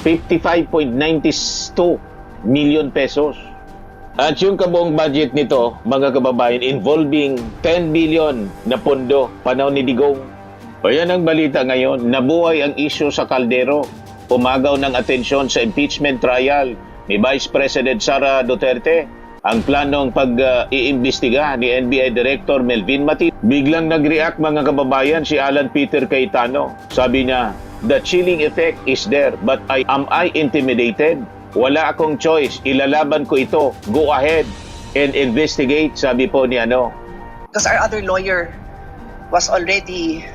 55.92 million pesos. At yung kabuong budget nito, mga kababayan, involving 10 billion na pondo, panahon ni Digong. O yan ang balita ngayon, nabuhay ang issue sa kaldero. Umagaw ng atensyon sa impeachment trial ni Vice President Sara Duterte. Ang planong pag-iimbestiga ni NBI Director Melvin Matibag. Biglang nag-react mga kababayan si Alan Peter Cayetano. Sabi niya, the chilling effect is there, but am I intimidated? Wala akong choice, ilalaban ko ito. Go ahead and investigate, sabi po ni ano. Because our other lawyer was already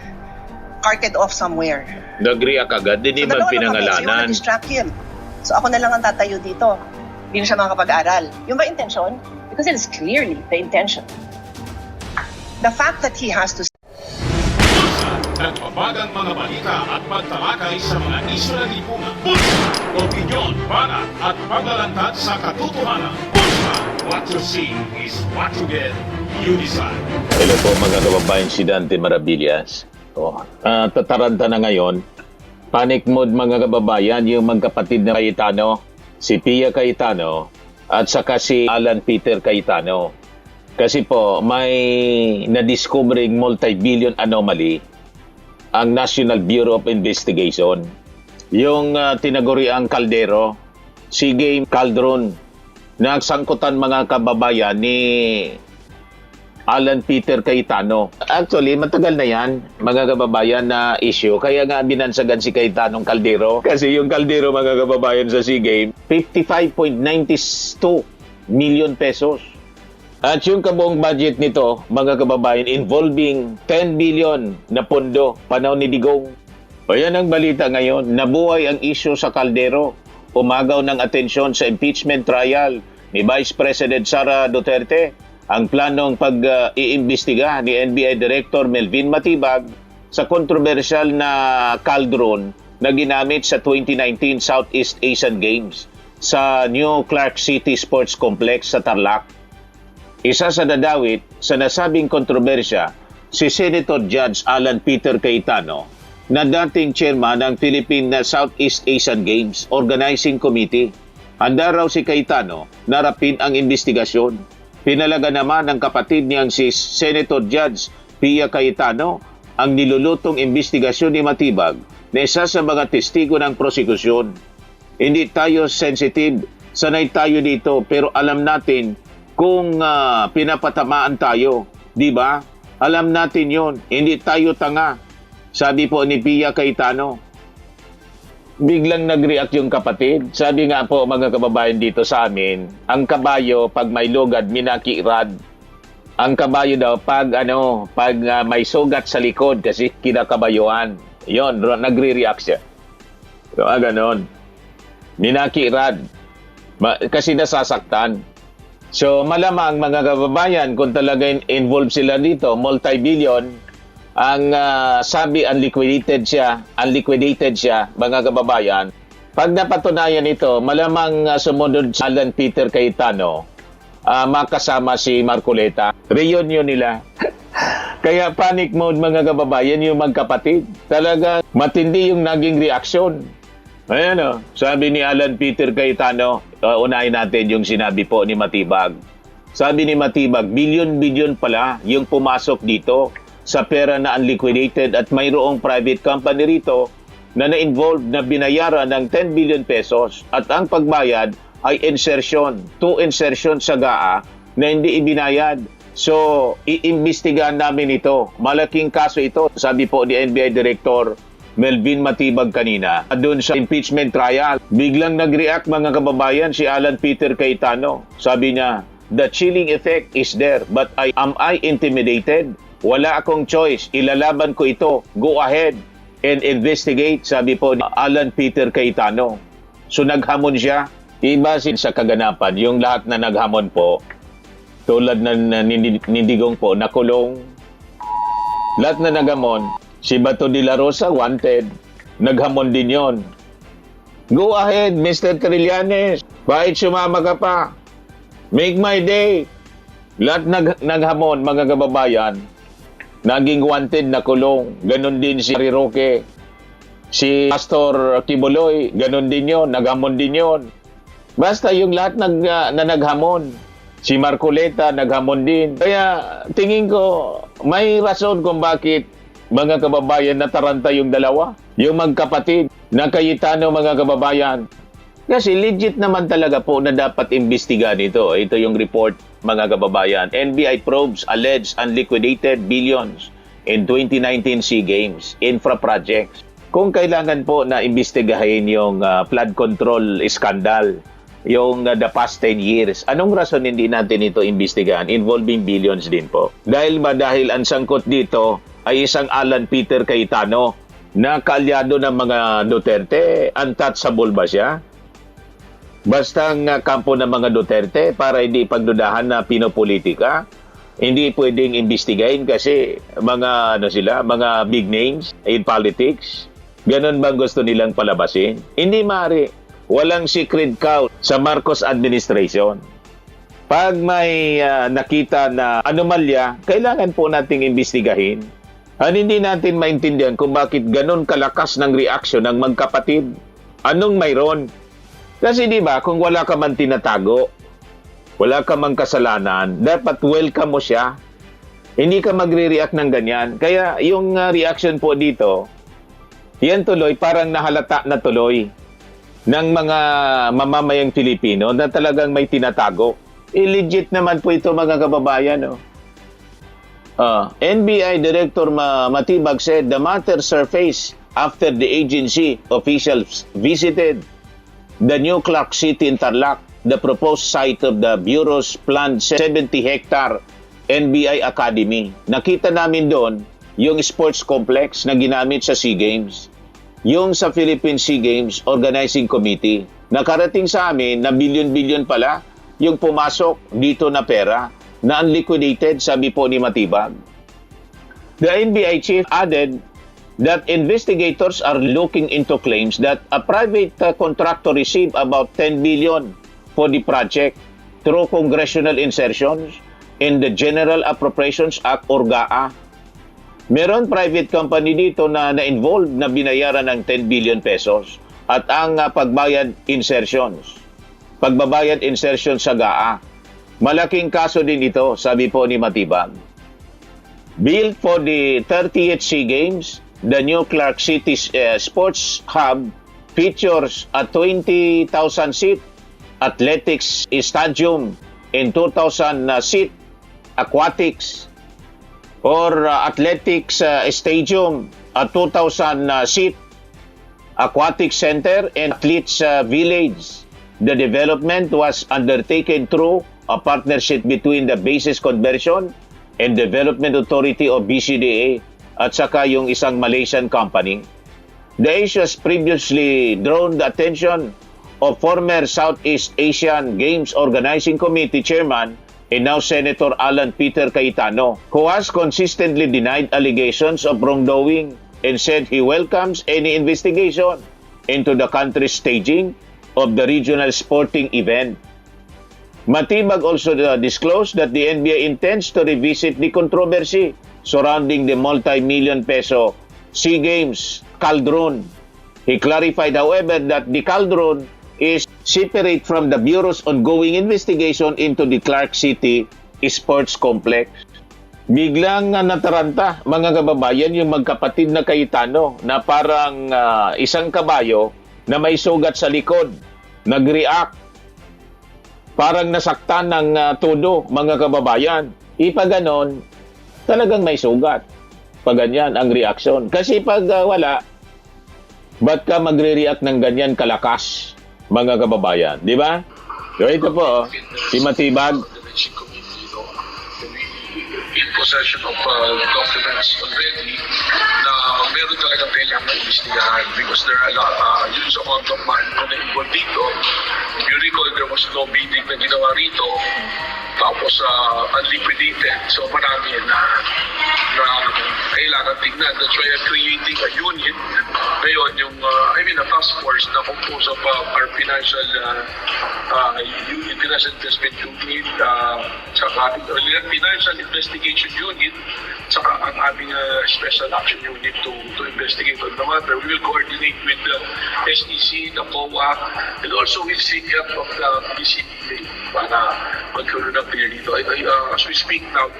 carted off somewhere. Nag-react agad, hindi man pinangalanan. So you wanna distract him. So ako na lang ang tatayo dito. Hindi na siya makakapag-aral. Yung ba intention? Because it is clearly the intention. The fact that he has to... Nagbabagang mga balita at pagtalakay sa mga isyu na lipungan. Pulsa, opinyon, banat at paglalantad sa katotohanan. Pulsa, what you see is what you get. You decide. Hello po mga kababayan, si Dante Maravillas. Tataranta na ngayon. Panic mode mga kababayan, yung magkapatid na Cayetano, si Pia Cayetano at saka si Alan Peter Cayetano. Kasi po may na-discovering multi-billion anomaly ang National Bureau of Investigation. Yung tinaguriang kaldero, si Game Caldron, nagsangkutan mga kababayan ni Alan Peter Cayetano. Actually, matagal na yan, mga kababayan, na issue. Kaya nga binansagan si Cayetanong kaldero. Kasi yung kaldero, mga kababayan, sa SEA Games, 55.92 million pesos. At yung kabuong budget nito, mga kababayan, involving 10 billion na pondo, panahon ni Digong. O yan ang balita ngayon, nabuhay ang issue sa kaldero. Umagaw ng atensyon sa impeachment trial ni Vice President Sara Duterte. Ang planong pag-iimbestiga ni NBI Director Melvin Matibag sa kontrobersyal na caldron na ginamit sa 2019 Southeast Asian Games sa New Clark City Sports Complex sa Tarlac. Isa sa dadawit sa nasabing kontrobersya, si Senator Judge Alan Peter Cayetano na dating chairman ng Philippine Southeast Asian Games Organizing Committee. Handa raw si Cayetano na rapin ang investigasyon. Pinalaga naman ng kapatid niyang si Senator Judge Pia Cayetano ang nilulutong investigasyon ni Matibag na isa sa mga testigo ng prosekusyon. Hindi tayo sensitive, sanay tayo dito, pero alam natin kung pinapatamaan tayo, di ba? Alam natin yon, hindi tayo tanga, sabi po ni Pia Cayetano. Biglang nag-react yung kapatid. Sabi nga po mga kababayan dito sa amin, ang kabayo pag may lugad, minakirad. Ang kabayo daw pag may sugat sa likod kasi kinakabayuan. Yon, nagre-react siya. So, ganon. Minakirad. Kasi nasasaktan. So malamang mga kababayan, kung talaga involved sila dito, multi-billion, ang sabi unliquidated siya, mga kababayan. Pag napatunayan ito, malamang sumunod si Alan Peter Cayetano, makasama si Marcoleta. Reunion nila. Kaya panic mode mga kababayan, yung magkapatid. Talaga matindi yung naging reaksyon. Ayan sabi ni Alan Peter Cayetano, unahin natin yung sinabi po ni Matibag. Sabi ni Matibag, billion pala yung pumasok dito sa pera na unliquidated at mayroong private company rito na na-involved na binayaran ng 10 billion pesos at ang pagbayad ay insertion, 2 insertion sa GAA na hindi ibinayad. So, iimbestigahan namin ito. Malaking kaso ito, sabi po ni NBI Director Melvin Matibag kanina. Doon sa impeachment trial, biglang nag-react mga kababayan si Alan Peter Cayetano. Sabi niya, the chilling effect is there, but am I intimidated? Wala akong choice, ilalaban ko ito. Go ahead and investigate, sabi po ni Alan Peter Cayetano. So naghamon siya. Iba sa kaganapan, yung lahat na naghamon po, tulad na nindigong po, nakulong. Lahat na naghamon, si Bato de la Rosa, wanted. Naghamon din yon. Go ahead, Mr. Trillanes. Kahit sumama ka pa. Make my day. Lahat naghamon, mga kababayan. Naging wanted na kulong. Ganon din si Roque. Si Pastor Kibuloy, ganun din yon, naghamon din yon. Basta yung lahat na naghamon. Si Marcoleta, naghamon din. Kaya tingin ko, may rason kung bakit mga kababayan nataranta yung dalawa. Yung magkapatid na Cayetano, mga kababayan. Kasi legit naman talaga po na dapat imbestigahan ito. Ito yung report, mga kababayan. NBI probes alleged unliquidated billions in 2019 SEA Games, infra projects. Kung kailangan po na imbestigahin yung flood control scandal, yung the past 10 years, anong rason hindi natin ito imbestigahan involving billions din po? Dahil ang sangkot dito ay isang Alan Peter Cayetano na kaalyado ng mga Duterte, untouchable ba siya? Basta ang kampo ng mga Duterte para hindi pagdudahan na pinopolitika, hindi pwedeng imbestigahin kasi mga mga big names in politics. Ganon bang gusto nilang palabasin? Hindi maaari. Walang secret cow sa Marcos administration. Pag may nakita na anomalya, kailangan po nating imbestigahin. Hindi natin maintindihan kung bakit ganon kalakas ng reaksyon ng magkapatid. Anong mayroon? Kasi di ba, kung wala ka man tinatago, wala ka man kasalanan, dapat welcome mo siya. Hindi ka magre-react ng ganyan. Kaya yung reaction po dito, yan tuloy parang nahalata na tuloy ng mga mamamayang Pilipino na talagang may tinatago. Legit naman po ito, mga kababayan. NBI Director Matibag said the matter surfaced after the agency officials visited the new Clark City in Tarlac, the proposed site of the Bureau's planned 70-hectare NBI Academy. Nakita namin doon yung sports complex na ginamit sa SEA Games. Yung sa Philippine SEA Games Organizing Committee. Nakarating sa amin na bilyon-bilyon pala yung pumasok dito na pera na unliquidated, sabi po ni Matibag. The NBI chief added that investigators are looking into claims that a private contractor received about 10 billion for the project through congressional insertions in the General Appropriations Act or GAA. Meron private company dito na na-involved na binayaran ng 10 billion pesos at ang pagbayad insertions sa GAA. Malaking kaso din ito, sabi po ni Matibag. Built for the 30th SEA Games, the new Clark City Sports Hub features a 20,000-seat athletics stadium and 2,000-seat aquatics or athletics stadium, a 2,000-seat aquatic center and athletes village. The development was undertaken through a partnership between the Bases Conversion and Development Authority of BCDA at saka yung isang Malaysian company. The issue has previously drawn the attention of former Southeast Asian Games Organizing Committee Chairman and now Senator Alan Peter Cayetano, who has consistently denied allegations of wrongdoing and said he welcomes any investigation into the country's staging of the regional sporting event. Matibag also disclosed that the NBA intends to revisit the controversy surrounding the multi-million peso SEA Games Caldron. He clarified, however, that the Caldron is separate from the Bureau's ongoing investigation into the Clark City Sports Complex. Biglang nataranta, mga kababayan, yung magkapatid na Cayetano na parang isang kabayo na may sugat sa likod. Nag-react. Parang nasaktan ng todo, mga kababayan. Ipaganon, talagang may sugat. Pag ganyan ang reaksyon. Kasi pag wala, ba't ka magre-react ng ganyan kalakas, mga kababayan? Di ba? So ito po, si Matibag. In possession of documents already na meron talaga kailangan imbestigahan because there are a lot yun sa contact man ko na involved dito. If you recall, there was no bidding na ginawa rito tapos unliquidated. So marami na kailangan tignan. That's why I'm creating a unit Ngayon, yung, a task force na composed of our financial unit, financial investment unit, saka financial investigation unit, saka ang aming special action unit to investigate on the matter. We will coordinate with the SEC, the COA, and also with the help of the PCDA para magkaroon ng clear dito. As we speak now,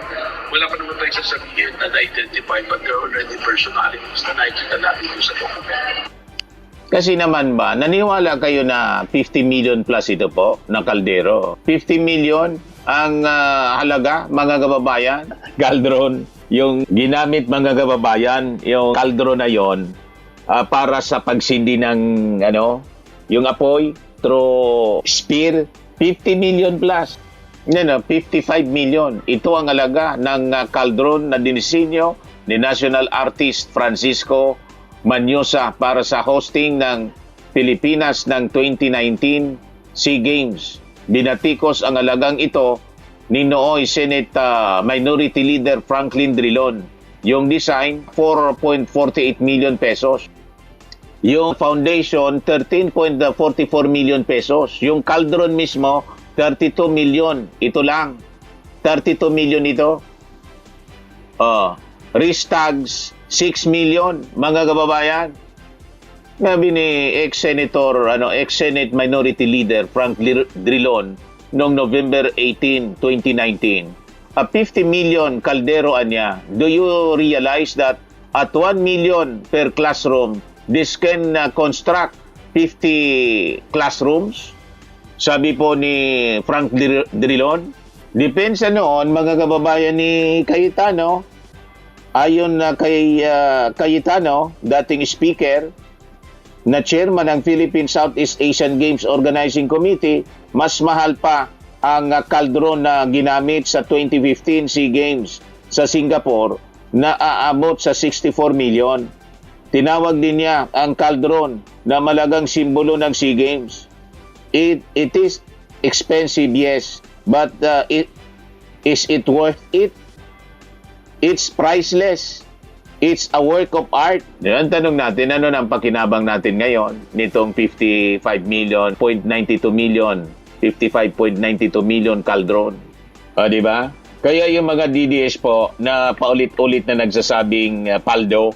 wala pa naman tayong sasabihin na na-identify, but there are already personalities na nakikita natin yung sa dokumento. Kasi naman ba, naniwala kayo na 50 million plus ito po na kaldero? 50 million ang halaga, mga kababayan? Kaldron, yung ginamit mga kababayan, yung kaldron na yon para sa pagsindi ng yung apoy through spear, 50 million plus. 55 million. Ito ang halaga ng kaldron na dinisenyo ni National Artist Francisco Manyosa para sa hosting ng Pilipinas ng 2019 SEA Games. Binatikos ang halagang ito ni nooy Senate Minority Leader Franklin Drilon. Yung design, 4.48 million pesos. Yung foundation, 13.44 million pesos. Yung cauldron mismo, 32 million. Ito lang. 32 million ito. Risk tags, 6 million, mga kababayan. Sabi ni ex-Senate Minority Leader Frank Drilon noong November 18, 2019. 50 million kaldero niya. Do you realize that at 1 million per classroom, this can construct 50 classrooms? Sabi po ni Frank Drilon. Depensa noon, mga kababayan ni Cayetano, ayon na kay Cayetano, dating speaker, na chairman ng Philippine Southeast Asian Games Organizing Committee, mas mahal pa ang kaldron na ginamit sa 2015 SEA Games sa Singapore na aabot sa 64 million. Tinawag din niya ang kaldron na malagang simbolo ng SEA Games. It is expensive, yes, but is it worth it? It's priceless. It's a work of art. Yan, tanong natin, ano nang pakinabang natin ngayon nitong 55 million, 0.92 million, 55.92 million kaldron. Di ba? Kaya yung mga DDS po na paulit-ulit na nagsasabing paldo,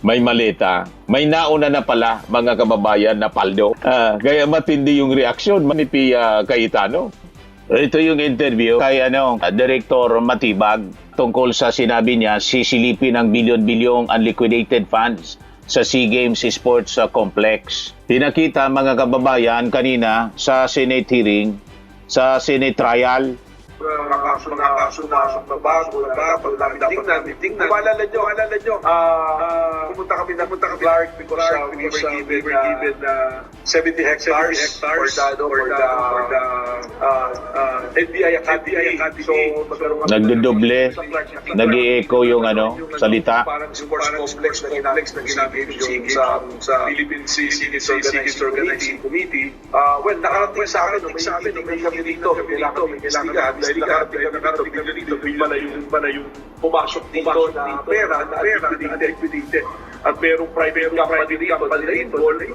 may maleta, may nauna na pala mga kababayan na paldo. Kaya matindi yung reaksyon ni Pia Cayetano. Ito yung interview kay Director Matibag tungkol sa sinabi niya sisilipin ang bilyon-bilyong unliquidated funds sa SEA Games Sports Complex. Pinakita mga kababayan kanina sa Senate hearing, sa Senate trial. Mga kaso na bago na dapat tingnan. Maalala nyo, pumunta kami Clark because we were given 70 hectares for the NBI Academy. So, Nagdodoble, nag-i-echo yung salita. Parang sports complex na ginamit yung sa Philippine Sea Games Organizing Committee. Well, nakarating sa akin, may kami dito, kailangan dahil nakarating kami dito, iba na yung pumasok dito na pera na liquidated. At merong private company dito na involved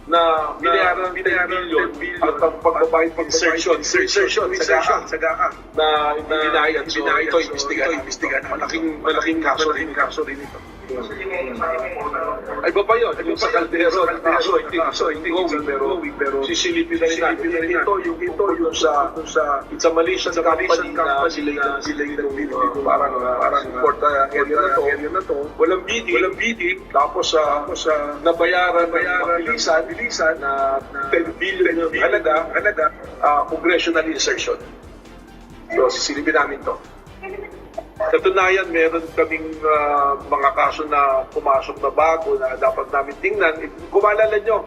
na binayaran ng 10 billion at ang pagbabayad ng insertion sa GAA na binayad. So ito investigan. Malaking kaso rin ito. Ay ba yun? Yung sa kaldero, hindi going, pero sisilipin na rin natin. Ito yung sa it's a Malaysian company na sila yung parang import area na to. Walang bidding. Tapos nabayaran bilisan na 10 billion yung halaga, congressional insertion. So sisilipin namin to. Katunayan, meron kaming mga kaso na pumasok na bago na dapat namin tingnan. Kung maalala nyo,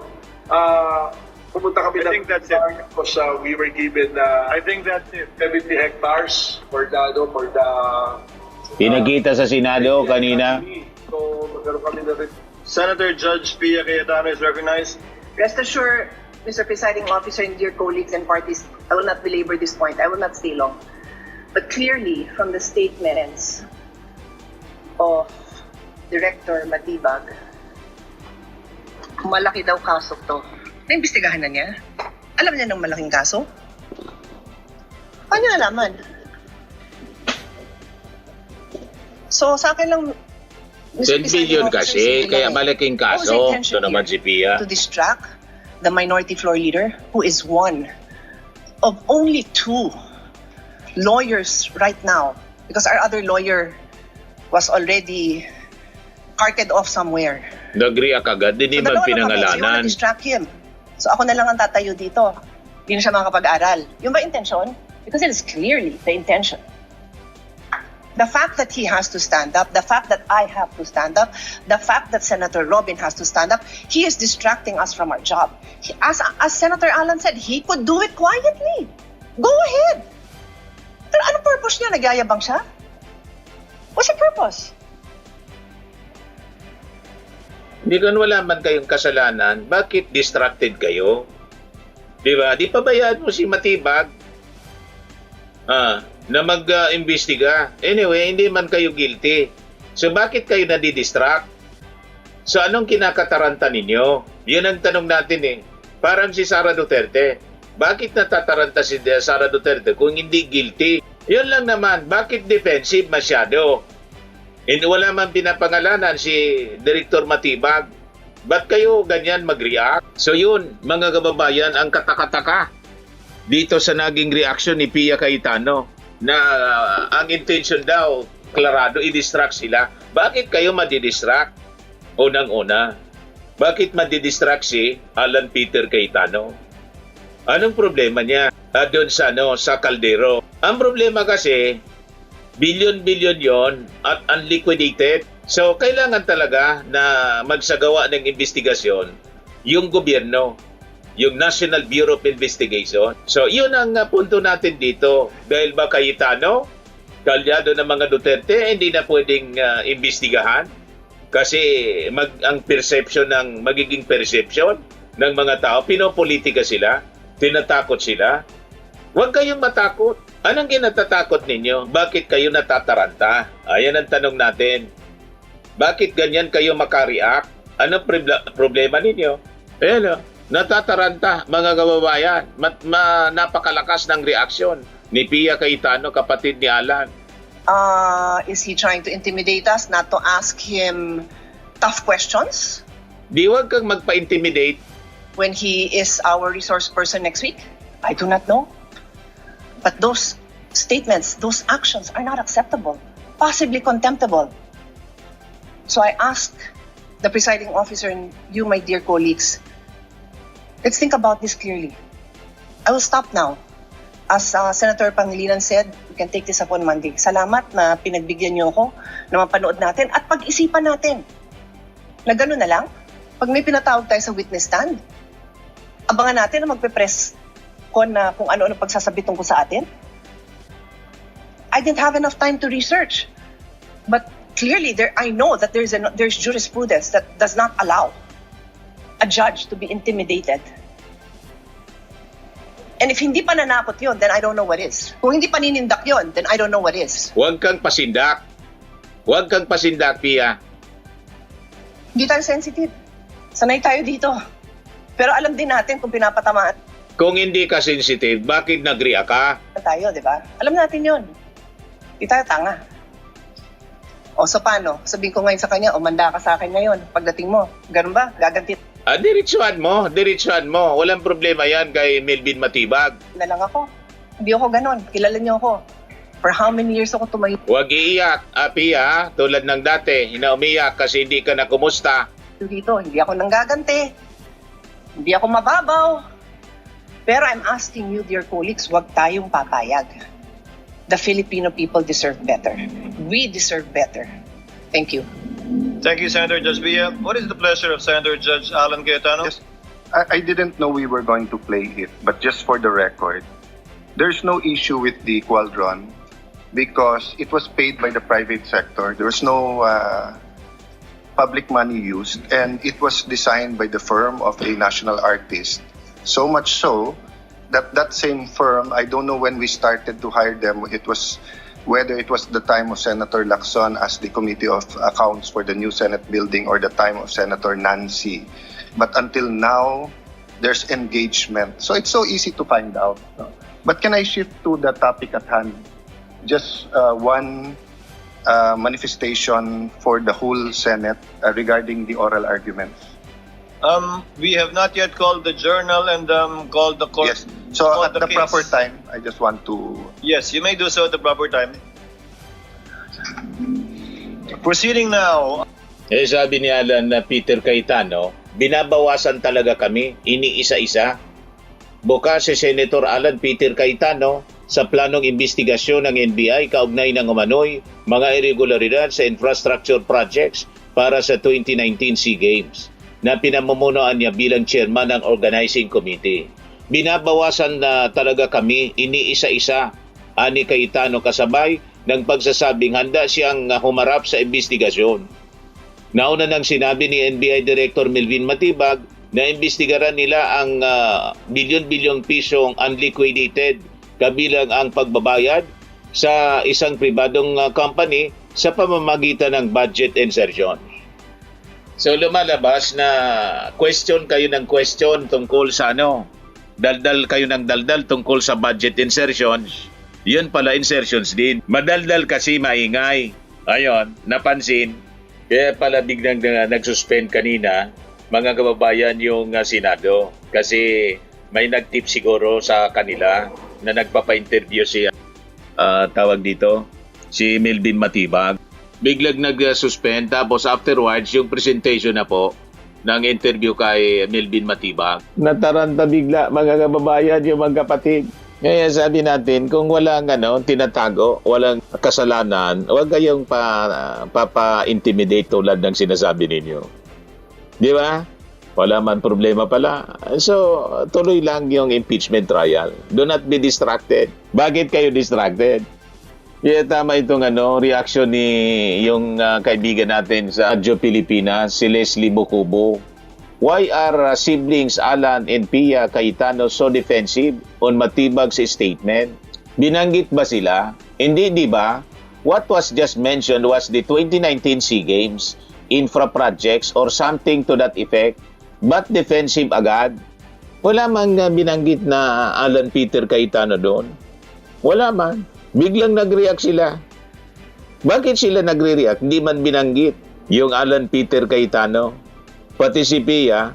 pumunta kami ng because we were given I think that's it. 70 hectares for the Pinakita sa Senado kanina. So, magkaroon kami na rin. Senator Judge Pia Cayetano is recognized. Rest assured, Mr. Presiding Officer and dear colleagues and parties, I will not belabor this point. I will not stay long. But clearly, from the statements of Director Matibag, malaki daw kaso to. Naimbestigahan na niya? Alam niya ng malaking kaso? Paano niya nalaman? So, sa akin lang, 10 billion kasi, kaya malaking kaso. Ito naman si Pia. To distract the minority floor leader, who is one of only 2 lawyers right now, because our other lawyer was already carted off somewhere. Nag-react agad, di So, naman dalawa lang kami. So, you pinangalanan. wanna distract him. So, ako na lang ang tatayo dito. Hindi na siya makapag-aral. Yung ba intention? Because it is clearly the intention. The fact that he has to stand up, the fact that I have to stand up, the fact that Senator Robin has to stand up, he is distracting us from our job. As Senator Alan said, he could do it quietly. Go ahead. Pero anong purpose niya? Nagyayabang siya? What's the purpose? Hindi ko wala man kayong kasalanan, bakit distracted kayo? Di ba? Di pabayaan mo si Matibag na mag-imbestiga. Anyway, hindi man kayo guilty. So bakit kayo nadidistract? So anong kinakataranta ninyo? Yun ang tanong natin eh. Parang si Sara Duterte. Bakit natataranta si Sara Duterte kung hindi guilty? Yun lang naman, bakit defensive masyado? Hindi wala man pinapangalanan si Director Matibag. Ba't kayo ganyan mag-react? So yun, mga kababayan, ang katakataka dito sa naging reaction ni Pia Cayetano na ang intention daw, klarado, i-distract sila. Bakit kayo madidistract? Unang-una, bakit madidistract si Alan Peter Cayetano? Anong problema niya doon sa Caldero? Ang problema kasi, billion-billion yon at unliquidated. So, kailangan talaga na magsagawa ng investigasyon yung gobyerno, yung National Bureau of Investigation. So, yun ang punto natin dito. Dahil ba Cayetano, kalyado ng mga Duterte, hindi na pwedeng investigahan? Kasi ang magiging perception ng mga tao, pinopolitika sila, tinatakot sila. Huwag kayong matakot. Anong kinatatakot ninyo? Bakit kayo natataranta? Ayan ang tanong natin. Bakit ganyan kayo makareact? Anong problema ninyo? Ayan o, natataranta mga kababayan. Napakalakas ng reaksyon ni Pia Cayetano, kapatid ni Alan. Is he trying to intimidate us not to ask him tough questions Di wag kang magpa-intimidate. when he is our resource person next week? I do not know. But those statements, those actions are not acceptable, possibly contemptible. So I ask the presiding officer and you, my dear colleagues, let's think about this clearly. I will stop now. As Senator Pangilinan said, we can take this up on Monday. Salamat na pinagbigyan niyo ako na mapanood natin at pag-isipan natin. Na gano'n na lang, pag may pinatawag tayo sa witness stand, abangan natin na magpe-press con na kung ano-ano pagsasabi tungkol sa atin. I didn't have enough time to research. But clearly, I know that there's jurisprudence that does not allow a judge to be intimidated. And if hindi pa nanakot yun, then I don't know what is. Kung hindi pa ninindak yun, then I don't know what is. Huwag kang pasindak. Huwag kang pasindak, Pia. Hindi tayo sensitive. Sanay tayo dito. Pero alam din natin kung pinapatamaan Kung hindi ka sensitive, bakit nag-react ka? tayo, di ba? Alam natin yun. Hindi tayo tanga. O, so paano? Sabihin ko ngayon sa kanya, manda ka sa akin ngayon. Pagdating mo, ganun ba? Gaganti Diretsuhan mo. Walang problema yan kay Melvin Matibag. na lang ako. Hindi ako ganun. Kilala niyo ako. For how many years ako tumayo Huwag iiyak, Pia, tulad ng dati. Umiyak kasi hindi ka na kumusta. dito. Hindi ako nanggaganti. Hindi ako mababaw. Pero I'm asking you, dear colleagues, huwag tayong papayag. The Filipino people deserve better. We deserve better. Thank you. Thank you, Senator Judge Pia. What is the pleasure of Senator Judge Alan Cayetano? Yes, I didn't know we were going to play it, but just for the record, there's no issue with the Qualdron because it was paid by the private sector. There was no public money used, and it was designed by the firm of a national artist. So much so that that same firm, I don't know when we started to hire them, whether it was the time of Senator Lacson as the Committee of Accounts for the new Senate building or the time of Senator Nancy but until now, there's engagement. So it's so easy to find out. No? But can I shift to the topic at hand? Just one manifestation for the whole Senate regarding the oral arguments. We have not yet called the journal and called the court. Yes. So called at the case. proper time, I just want to... Yes, you may do so at the proper time. Proceeding now. Sabi ni Alan na Peter Cayetano, binabawasan talaga kami, iniisa-isa. Bukas si Senator Alan Peter Cayetano sa planong investigasyon ng NBI kaugnay ng umano'y mga irregularidad sa infrastructure projects para sa 2019 SEA Games na pinamumunuan niya bilang chairman ng organizing committee. Binabawasan na talaga kami, iniisa-isa, ani Cayetano kasabay ng pagsasabing handa siyang humarap sa investigasyon. Nauna nang sinabi ni NBI Director Melvin Matibag na imbestigaran nila ang bilyon-bilyong pisong unliquidated kabilang ang pagbabayad sa isang pribadong company sa pamamagitan ng budget insertion. So lumalabas na question kayo ng question tungkol sa daldal kayo ng daldal tungkol sa budget insertions. Yun pala insertions din. Madaldal kasi maingay. Ayon, napansin. Kaya pala biglang nag-suspend kanina mga kababayan yung Senado kasi may nag-tip siguro sa kanila na nagpapa-interview si tawag dito si Melvin Matibag. Biglang nag-suspend tapos afterwards yung presentation na po ng interview kay Melvin Matibag. Nataranta bigla mga kababayan yung mga kapatid. Kaya sabi natin, kung walang tinatago, walang kasalanan, huwag kayong papa-intimidate tulad ng sinasabi ninyo. Di ba? Wala man problema pala. So, tuloy lang yung impeachment trial. Do not be distracted. Bakit kayo distracted? Yeah, tama itong reaction ni yung kaibigan natin sa Adjo Pilipinas, si Leslie Bocubo. Why are siblings Alan and Pia Cayetano so defensive on Matibag's statement? Binanggit ba sila? Hindi, di ba? What was just mentioned was the 2019 SEA Games, infra projects or something to that effect. But defensive agad? Wala man binanggit na Alan Peter Cayetano doon. Wala man. Biglang nag-react sila. Bakit sila nagre-react? Hindi man binanggit yung Alan Peter Cayetano. Pati si Pia,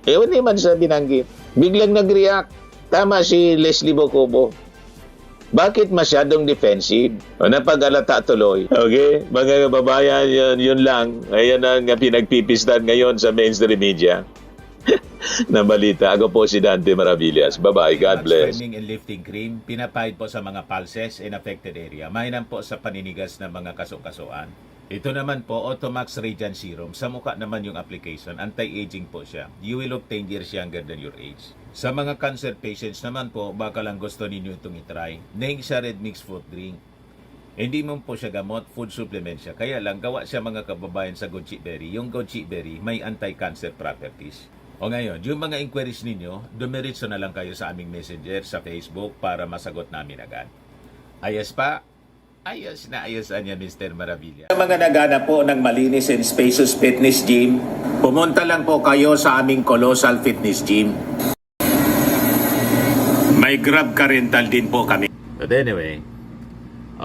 hindi man siya binanggit. Biglang nag-react. Tama si Leslie Bocubo. Bakit masyadong defensive? Napag-alata tuloy. Okay? Mga kababayan, yun lang. Ayan ang pinagpipistan ngayon sa mainstream media. Na balita. Ako po si Dante Maravillas. Bye-bye. God bless. Swimming and lifting cream, pinapahid po sa mga pulses in affected area. Mainam po sa paninigas ng mga kaso-kasuan. Ito naman po, Automax Radiant Serum. Sa mukha naman yung application, anti-aging po siya. You will look 10 years younger than your age. Sa mga cancer patients naman po, baka lang gusto ninyo itong itry. Neng siya red mixed fruit drink. Hindi mo po siya gamot, food supplement siya. Kaya lang, gawa siya mga kababayan sa goji berry. Yung goji berry may anti-cancer properties. O ngayon, yung mga inquiries ninyo, dumiritso na lang kayo sa aming messenger sa Facebook para masagot namin agad. Ayos pa? Ayos na ayos niya, Mr. Maravilla. Sa mga naghanap po ng malinis and spacious fitness gym, pumunta lang po kayo sa aming Colossal Fitness Gym. May Grab car rental din po kami. But anyway,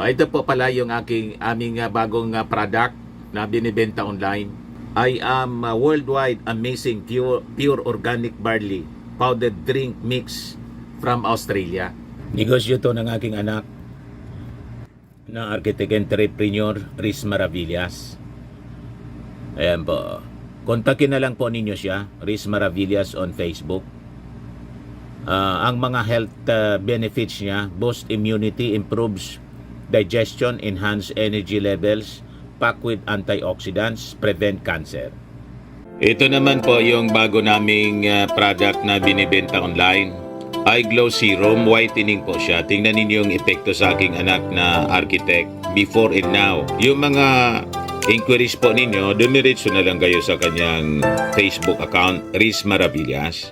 ito po pala yung aming bagong product na binibenta online. I am worldwide amazing pure organic barley powdered drink mix from Australia. Negosyo to ng aking anak na architect entrepreneur Riz Maravillas. Ayan po. Kontakin na lang po ninyo siya, Riz Maravillas on Facebook. Ang mga health benefits niya, boost immunity, improves digestion, enhance energy levels, packed with antioxidants, prevent cancer. Ito naman po yung bago naming product na binibenta online. Eye Glow Serum, whitening po siya. Tingnan ninyo yung epekto sa aking anak na architect before and now. Yung mga inquiries po ninyo, dumiretso na lang kayo sa kanyang Facebook account, Riz Maravillas.